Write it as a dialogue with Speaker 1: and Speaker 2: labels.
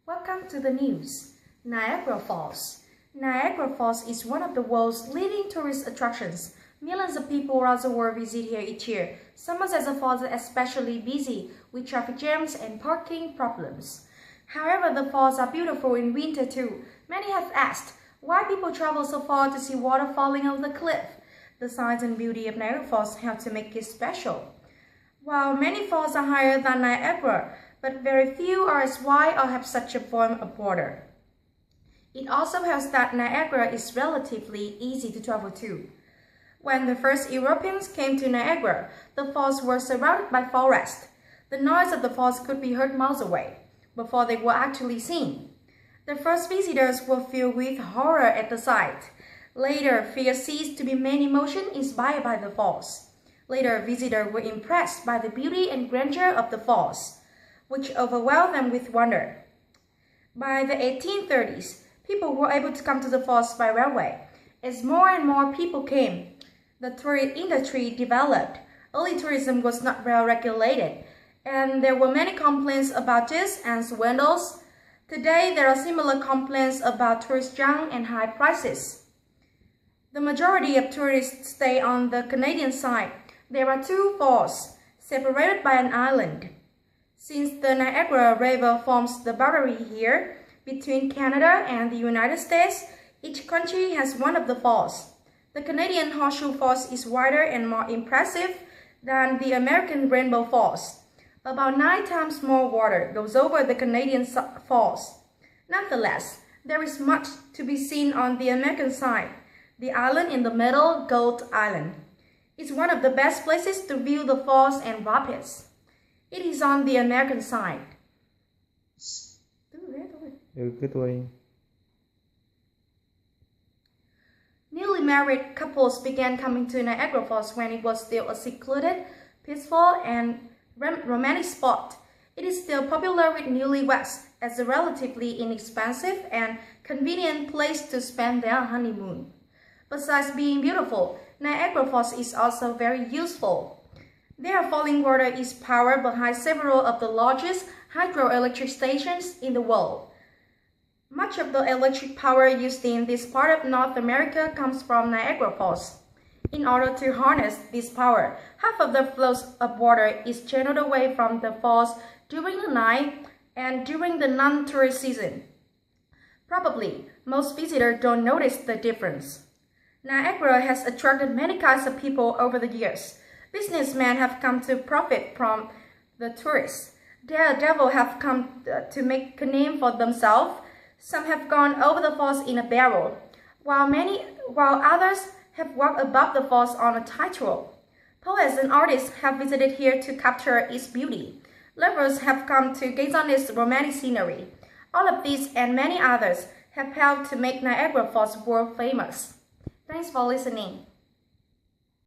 Speaker 1: Welcome to the news. Niagara Falls. Niagara Falls is one of the world's leading tourist attractions. Millions of people around the world visit here each year. Summers as the falls are especially busy with traffic jams and parking problems. However, the falls are beautiful in winter too. Many have asked why people travel so far to see water falling off the cliff. The size and beauty of Niagara Falls help to make it special. While many falls are higher than Niagara, but very few are as wide or have such a form of water. It also helps that Niagara is relatively easy to travel to. When the first Europeans came to Niagara, the falls were surrounded by forest. The noise of the falls could be heard miles away before they were actually seen. The first visitors were filled with horror at the sight. Later, fear ceased to be main emotion inspired by the falls. Later, visitors were impressed by the beauty and grandeur of the falls, which overwhelmed them with wonder. By the 1830s, people were able to come to the falls by railway. As more and more people came, the tourist industry developed. Early tourism was not well regulated, and there were many complaints about this and swindles. Today, there are similar complaints about tourist junk and high prices. The majority of tourists stay on the Canadian side. There are two falls, separated by an island. Since the Niagara River forms the boundary here between Canada and the United States, each country has one of the falls. The Canadian Horseshoe Falls is wider and more impressive than the American Rainbow Falls. About 9 times more water goes over the Canadian falls. Nonetheless, there is much to be seen on the American side. The island in the middle, Gold Island, is one of the best places to view the falls and rapids. It is on the American side. Newly married couples began coming to Niagara Falls when it was still a secluded, peaceful, and romantic spot. It is still popular with newlyweds as a relatively inexpensive and convenient place to spend their honeymoon. Besides being beautiful, Niagara Falls is also very useful. Their falling water is powered behind several of the largest hydroelectric stations in the world. Much of the electric power used in this part of North America comes from Niagara Falls. In order to harness this power, half of the flow of water is channeled away from the falls during the night and during the non-tourist season. Probably, most visitors don't notice the difference. Niagara has attracted many kinds of people over the years. Businessmen have come to profit from the tourists. Daredevils have come to make a name for themselves. Some have gone over the falls in a barrel, while others have walked above the falls on a tightrope. Poets and artists have visited here to capture its beauty. Lovers have come to gaze on its romantic scenery. All of these and many others have helped to make Niagara Falls world famous. Thanks for listening.